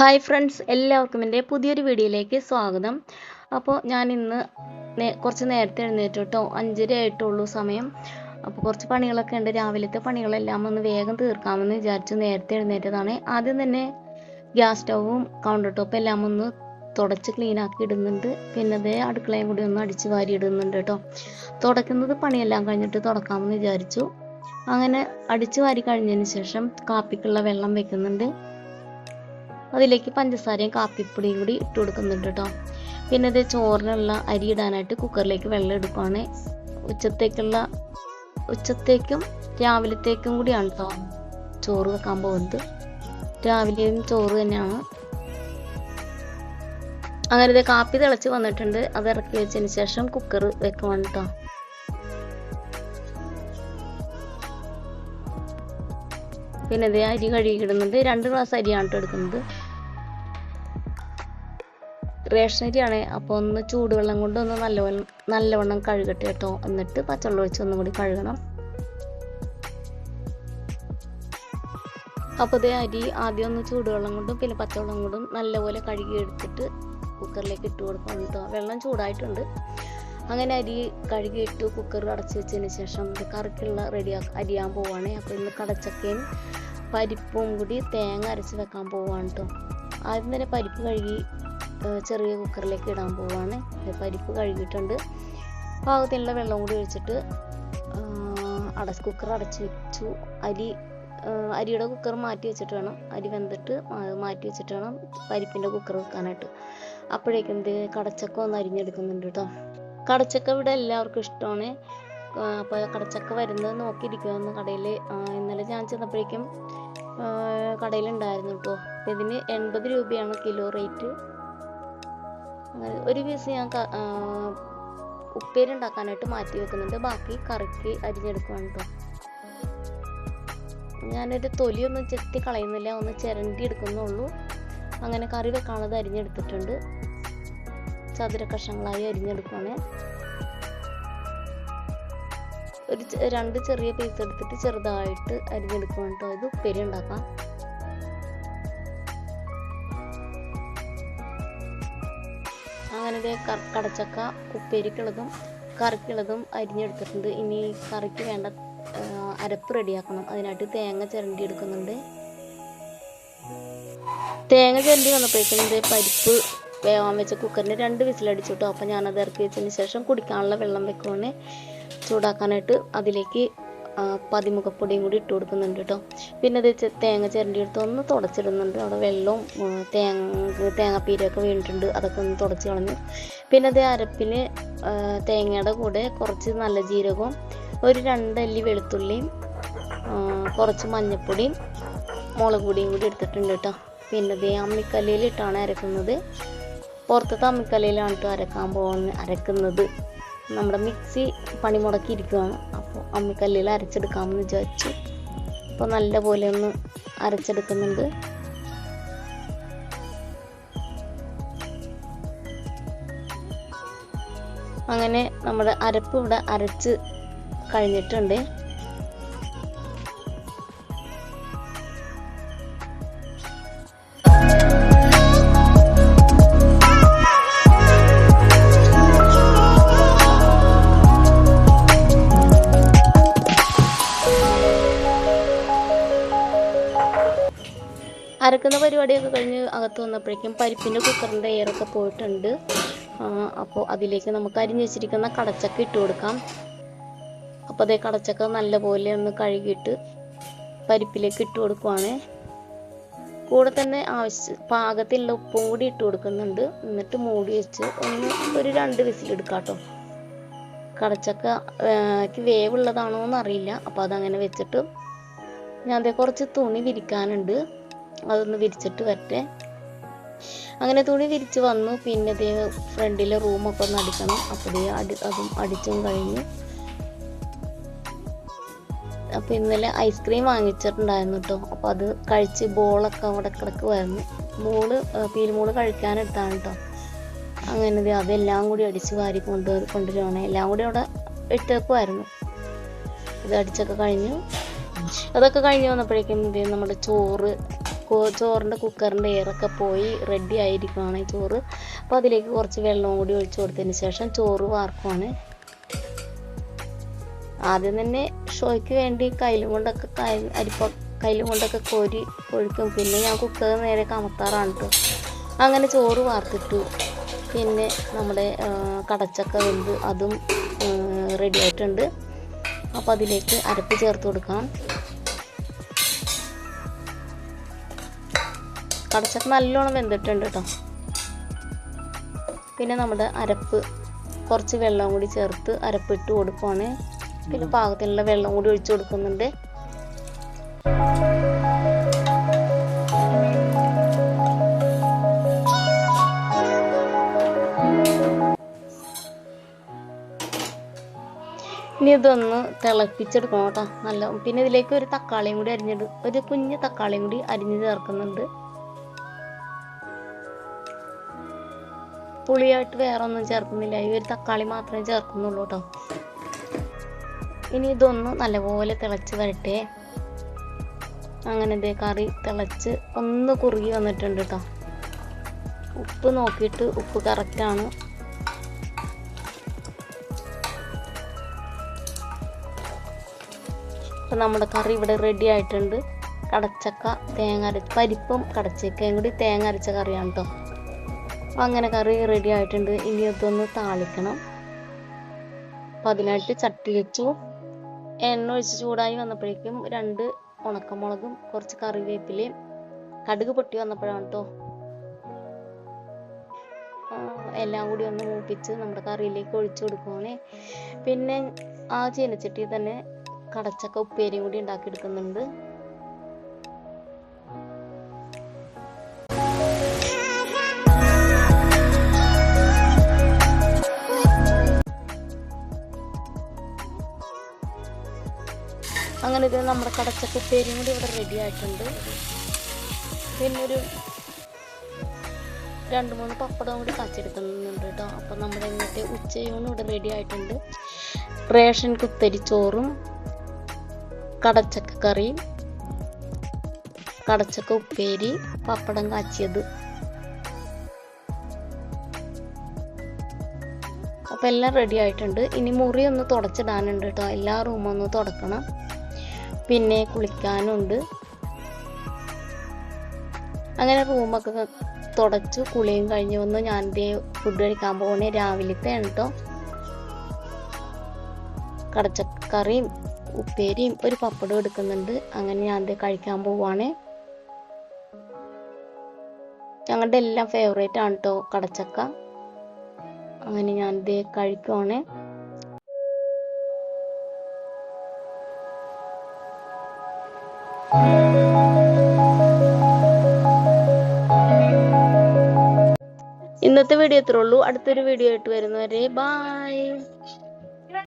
Hi friends, എല്ലാവർക്കും എൻ്റെ പുതിയൊരു വീഡിയോയിലേക്ക് സ്വാഗതം. അപ്പോൾ ഞാൻ ഇന്ന് കുറച്ച് നേരത്തെ എഴുന്നേറ്റു കേട്ടോ. 5:30 ആയിട്ടുള്ളൂ സമയം. അപ്പോൾ കുറച്ച് പണികളൊക്കെ ഉണ്ട്. രാവിലത്തെ പണികളെല്ലാം ഒന്ന് വേഗം തീർക്കാമെന്ന് വിചാരിച്ചു നേരത്തെ എഴുന്നേറ്റതാണ്. ആദ്യം തന്നെ ഗ്യാസ് സ്റ്റൗവും കൗണ്ടർ ടോപ്പും എല്ലാം ഒന്ന് തുടച്ച് ക്ലീനാക്കി ഇടുന്നുണ്ട്. പിന്നെ അതേ അടുക്കളയും കൂടി ഒന്ന് അടിച്ച് വാരി ഇടുന്നുണ്ട് കേട്ടോ. തുടയ്ക്കുന്നത് പണിയെല്ലാം കഴിഞ്ഞിട്ട് തുടക്കാമെന്ന് വിചാരിച്ചു. അങ്ങനെ അടിച്ച് വാരി കഴിഞ്ഞതിന് ശേഷം കാപ്പിക്കുള്ള വെള്ളം വെക്കുന്നുണ്ട്. അതിലേക്ക് പഞ്ചസാരയും കാപ്പിപ്പൊടിയും കൂടി ഇട്ട് കൊടുക്കുന്നുണ്ട് കേട്ടോ. പിന്നെ ഇത് ചോറിനുള്ള അരി ഇടാനായിട്ട് കുക്കറിലേക്ക് വെള്ളം എടുക്കുകയാണ്. ഉച്ചത്തേക്കും രാവിലത്തേക്കും കൂടിയാണ് കേട്ടോ ചോറ് വെക്കാൻ പോകുന്നത്. രാവിലെയും ചോറ് തന്നെയാണ്. അങ്ങനെ ഇത് കാപ്പി തിളച്ച് വന്നിട്ടുണ്ട്. അത് ഇറക്കി വെച്ചതിന് ശേഷം കുക്കർ വെക്കുവാണ് കേട്ടോ. പിന്നെ ഇത് അരി കഴുകിയിടുന്നുണ്ട്. 2 ഗ്ലാസ് അരിയാണ് കേട്ടോ എടുക്കുന്നത്. റേഷൻ അരിയാണ്. അപ്പോൾ ഒന്ന് ചൂടുവെള്ളം കൊണ്ട് ഒന്ന് നല്ലവണ്ണം കഴുകട്ടെ കേട്ടോ. എന്നിട്ട് പച്ചവെള്ളം ഒഴിച്ച് ഒന്നും കൂടി കഴുകണം. അപ്പോൾ ഇതേ അരി ആദ്യം ഒന്ന് ചൂടുവെള്ളം കൊണ്ടും പിന്നെ പച്ചവെള്ളം കൊണ്ടും നല്ലപോലെ കഴുകി എടുത്തിട്ട് കുക്കറിലേക്ക് ഇട്ട് കൊടുക്കണം കേട്ടോ. വെള്ളം ചൂടായിട്ടുണ്ട്. അങ്ങനെ അരി കഴുകിയിട്ട് കുക്കർ അടച്ചു വെച്ചതിന് ശേഷം കറിക്കുള്ള അരിയാൻ പോവാണ്. അപ്പോൾ ഇന്ന് കടച്ചക്കയും പരിപ്പും കൂടി തേങ്ങ അരച്ച് വെക്കാൻ പോവാണ് കേട്ടോ. ആദ്യം തന്നെ പരിപ്പ് കഴുകി ചെറിയ കുക്കറിലേക്ക് ഇടാൻ പോവാണ്. പരിപ്പ് കഴുകിയിട്ടുണ്ട്. പാകത്തിനുള്ള വെള്ളം കൂടി ഒഴിച്ചിട്ട് കുക്കർ അടച്ച് വെച്ചു. അരിയുടെ കുക്കർ മാറ്റി വെച്ചിട്ട് വേണം, അരി വെന്തിട്ട് മാറ്റി വെച്ചിട്ട് വേണം പരിപ്പിൻ്റെ കുക്കർ വെക്കാനായിട്ട്. അപ്പോഴേക്കും കടച്ചക്ക ഒന്ന് അരിഞ്ഞെടുക്കുന്നുണ്ട് കേട്ടോ. കടച്ചക്ക ഇവിടെ എല്ലാവർക്കും ഇഷ്ടമാണ്. അപ്പോൾ കടച്ചക്ക വരുന്നത് നോക്കിയിരിക്കുമെന്ന് കടയിൽ. ഇന്നലെ ഞാൻ ചെന്നപ്പോഴേക്കും കടയിലുണ്ടായിരുന്നു കേട്ടോ. അപ്പോൾ ഇതിന് 80 രൂപയാണ് കിലോ റേറ്റ്. ഒരു പീസ് ഞാൻ ഉപ്പേരി ഉണ്ടാക്കാനായിട്ട് മാറ്റി വെക്കുന്നുണ്ട്. ബാക്കി കറിക്ക് അരിഞ്ഞെടുക്കുവാണ് കേട്ടോ. ഞാനൊരു തൊലിയൊന്നും ചെത്തി കളയുന്നില്ല, ഒന്ന് ചിരണ്ടി എടുക്കുന്നുള്ളൂ. അങ്ങനെ കറി വെക്കാനുള്ളത് അരിഞ്ഞെടുത്തിട്ടുണ്ട്. ചതുര കഷ്ണങ്ങളായി അരിഞ്ഞെടുക്കുവാണ്. ഒരു 2 ചെറിയ പീസ് എടുത്തിട്ട് ചെറുതായിട്ട് അരിഞ്ഞെടുക്കുവാണ് കേട്ടോ. ഇത് ഉപ്പേരി ഉണ്ടാക്കാം. അങ്ങനെ കടച്ചക്ക ഉപ്പേരിക്കുള്ളതും കറിക്കുള്ളതും അരിഞ്ഞെടുത്തിട്ടുണ്ട്. ഇനി കറിക്ക് വേണ്ട അരപ്പ് റെഡിയാക്കണം. അതിനായിട്ട് തേങ്ങ ചിരണ്ടി എടുക്കുന്നുണ്ട്. തേങ്ങ ചിരണ്ടി വന്നപ്പോഴേക്കും പരിപ്പ് വേവാൻ വെച്ച കുക്കറിന് 2 വിസിലടിച്ചു കേട്ടോ. അപ്പോൾ ഞാനത് ഇറക്കി വെച്ചതിന് ശേഷം കുടിക്കാനുള്ള വെള്ളം വെക്കുവാണ് ചൂടാക്കാനായിട്ട്. അതിലേക്ക് പതിമുഖപ്പൊടിയും കൂടി ഇട്ട് കൊടുക്കുന്നുണ്ട് കേട്ടോ. പിന്നെ അത് തേങ്ങ ചിരണ്ടി എടുത്ത് ഒന്ന് തുടച്ചിടുന്നുണ്ട്. അവിടെ വെള്ളവും തേങ്ങാപ്പീരൊക്കെ വീണിട്ടുണ്ട്. അതൊക്കെ ഒന്ന് തുടച്ച് കളഞ്ഞു. പിന്നെ അത് അരപ്പിന് തേങ്ങയുടെ കൂടെ കുറച്ച് നല്ല ജീരകവും 2 അല്ലി വെളുത്തുള്ളിയും കുറച്ച് മഞ്ഞൾപ്പൊടിയും മുളക് പൊടിയും കൂടി എടുത്തിട്ടുണ്ട് കേട്ടോ. പിന്നെ അത് അമ്മിക്കല്ലിലിട്ടാണ് അരക്കുന്നത്. പുറത്തത്തെ അമ്മിക്കല്ലിലാണ് കേട്ടോ അരക്കുന്നത്. നമ്മുടെ മിക്സി പണി മുടക്കിയിരിക്കുകയാണ്. അപ്പോൾ അമ്മിക്കല്ലിൽ അരച്ചെടുക്കാമെന്ന് വിചാരിച്ചു. അപ്പോൾ നല്ല പോലെ ഒന്ന് അരച്ചെടുക്കുന്നുണ്ട്. അങ്ങനെ നമ്മുടെ അരപ്പ് ഇവിടെ അരച്ച് കഴിഞ്ഞിട്ടുണ്ട്. അരക്കുന്ന പരിപാടിയൊക്കെ കഴിഞ്ഞ് അകത്ത് വന്നപ്പോഴേക്കും പരിപ്പിൻ്റെ കുക്കറിൻ്റെ എയറൊക്കെ പോയിട്ടുണ്ട്. അപ്പോൾ അതിലേക്ക് നമുക്ക് അരിഞ്ഞ് വെച്ചിരിക്കുന്ന കടച്ചക്ക ഇട്ട് കൊടുക്കാം. അപ്പോൾ അതേ കടച്ചക്ക നല്ലപോലെ ഒന്ന് കഴുകിയിട്ട് പരിപ്പിലേക്ക് ഇട്ട് കൊടുക്കുവാണ്. കൂടെ തന്നെ പാകത്തിലുള്ള ഉപ്പും കൂടി ഇട്ട് കൊടുക്കുന്നുണ്ട്. എന്നിട്ട് മൂടി വെച്ച് ഒരു 2 വിസിലെടുക്കാം കേട്ടോ. കടച്ചക്കയ്ക്ക് വേവുള്ളതാണോ എന്നറിയില്ല. അപ്പോൾ അതങ്ങനെ വെച്ചിട്ട് ഞാൻ കുറച്ച് തുണി വിരിക്കാനുണ്ട്. അതൊന്ന് വിരിച്ചിട്ട് വരട്ടെ. അങ്ങനെ തുണി വിരിച്ച് വന്നു. പിന്നെ ഫ്രണ്ടിലെ റൂമൊക്കെ ഒന്ന് അടിക്കണം. അപ്പോൾ അതും അടിച്ചും കഴിഞ്ഞു. അപ്പോൾ ഇന്നലെ ഐസ്ക്രീം വാങ്ങിച്ചിട്ടുണ്ടായിരുന്നു കേട്ടോ. അപ്പോൾ അത് കഴിച്ച് ബോളൊക്കെ അവിടെ കിടക്കുമായിരുന്നു. പീൽമോള് കഴിക്കാനെടുത്താണ് കേട്ടോ. അങ്ങനെ അതെല്ലാം കൂടി അടിച്ച് വാരി കൊണ്ടുവരുവാണ്. എല്ലാം കൂടി അവിടെ ഇട്ടേക്കുമായിരുന്നു. ഇത് അടിച്ചൊക്കെ കഴിഞ്ഞു. അതൊക്കെ കഴിഞ്ഞ് വന്നപ്പോഴേക്കും നമ്മുടെ ചോറ് ചോറിൻ്റെ കുക്കറിൻ്റെ എയറൊക്കെ പോയി റെഡി ആയിരിക്കുകയാണ് ചോറ്. അപ്പോൾ അതിലേക്ക് കുറച്ച് വെള്ളവും കൂടി ഒഴിച്ചു കൊടുത്തതിന് ശേഷം ചോറ് വാർക്കുവാണ്. ആദ്യം തന്നെ ഷോയ്ക്ക് വേണ്ടി കയ്യിലും കൊണ്ടൊക്കെ കോരി ഒഴിക്കും. പിന്നെ ഞാൻ കുക്കർ നേരെ കമത്താറാണ് കേട്ടോ. അങ്ങനെ ചോറ് വാർത്തിട്ടു. പിന്നെ നമ്മുടെ കടച്ചക്ക വെന്ത് അതും റെഡി ആയിട്ടുണ്ട്. അപ്പോൾ അതിലേക്ക് അരപ്പ് ചേർത്ത് കൊടുക്കാം. കടച്ചക്ക നല്ലോണം വെന്തിട്ടുണ്ട് കേട്ടോ. പിന്നെ നമ്മുടെ അരപ്പ് കുറച്ച് വെള്ളം കൂടി ചേർത്ത് അരപ്പിട്ട് കൊടുക്കുവാണ്. പിന്നെ പാകത്തിനുള്ള വെള്ളം കൂടി ഒഴിച്ചു കൊടുക്കുന്നുണ്ട്. ഇനി ഇതൊന്ന് തിളപ്പിച്ചെടുക്കണം കേട്ടോ നല്ല. പിന്നെ ഇതിലേക്ക് ഒരു തക്കാളിയും കൂടി ഒരു കുഞ്ഞ് തക്കാളിയും കൂടി അരിഞ്ഞ് ചേർക്കുന്നുണ്ട്. പുളിയായിട്ട് വേറെ ഒന്നും ചേർക്കുന്നില്ല, ഈ ഒരു തക്കാളി മാത്രമേ ചേർക്കുന്നുള്ളൂ കേട്ടോ. ഇനി ഇതൊന്ന് നല്ലപോലെ തിളച്ച് വരട്ടെ. അങ്ങനെ ഇതേ കറി തിളച്ച് ഒന്ന് കുറുകി വന്നിട്ടുണ്ട് കേട്ടോ. ഉപ്പ് നോക്കിയിട്ട് ഉപ്പ് കറക്റ്റാണ്. അപ്പം നമ്മുടെ കറി ഇവിടെ റെഡി ആയിട്ടുണ്ട്. കടച്ചക്ക പരിപ്പും കടച്ചക്കയും കൂടി തേങ്ങ അരച്ച കറിയാണ് കേട്ടോ. അപ്പം അങ്ങനെ കറി റെഡി ആയിട്ടുണ്ട്. ഇനി ഇതൊന്ന് താളിക്കണം. അപ്പം അതിനായിട്ട് ചട്ടി വെച്ചു. എണ്ണ ഒഴിച്ച് ചൂടായി വന്നപ്പോഴേക്കും 2 ഉണക്കമുളകും കുറച്ച് കറിവേപ്പിലയും കടുക് പൊട്ടി വന്നപ്പോഴാണ് കേട്ടോ എല്ലാം കൂടി ഒന്ന് മൂപ്പിച്ച് നമ്മുടെ കറിയിലേക്ക് ഒഴിച്ചു കൊടുക്കുവാണ്. പിന്നെ ആ ചീനച്ചട്ടി തന്നെ കടച്ചക്ക ഉപ്പേരിയും കൂടി ഉണ്ടാക്കിയെടുക്കുന്നുണ്ട്. അങ്ങനെ ഇത് നമ്മുടെ കടച്ചക്ക ഉപ്പേരിയും കൂടി ഇവിടെ റെഡി ആയിട്ടുണ്ട്. പിന്നെ ഒരു 2-3 പപ്പടം കൂടി കാച്ചെടുക്കുന്നുണ്ട് കേട്ടോ. അപ്പം നമ്മുടെ ഇന്നത്തെ ഉച്ചയൂണ് ഇവിടെ റെഡി ആയിട്ടുണ്ട്. റേഷൻ കുത്തരിച്ചോറും കടച്ചക്ക കറി, കടച്ചക്ക ഉപ്പേരി, പപ്പടം കാച്ചിയത്. അപ്പം എല്ലാം റെഡി ആയിട്ടുണ്ട്. ഇനി മുറി ഒന്ന് തുടച്ചിടാനുണ്ട് കേട്ടോ. എല്ലാ റൂമും ഒന്ന് തുടക്കണം. പിന്നെ കുളിക്കാനുണ്ട്. അങ്ങനെ റൂമൊക്കെ തുടച്ചു കുളിയും കഴിഞ്ഞ് വന്ന് ഞാൻ ഫുഡ് കഴിക്കാൻ പോകണേ. രാവിലത്തെ കേട്ടോ. കടച്ചക്കറിയും ഉപ്പേരിയും ഒരു പപ്പടം എടുക്കുന്നുണ്ട്. അങ്ങനെ ഞാൻ കഴിക്കാൻ പോവാണ്. ഞങ്ങളുടെ എല്ലാം ഫേവറേറ്റ് ആണ് കേട്ടോ കടച്ചക്ക. അങ്ങനെ ഞാൻ കഴിക്കുവാണ്. ഇന്നത്തെ വീഡിയോ ഇത്രേ ഉള്ളൂ. അടുത്തൊരു വീഡിയോ ആയിട്ട് വരുന്നവരെ ബൈ.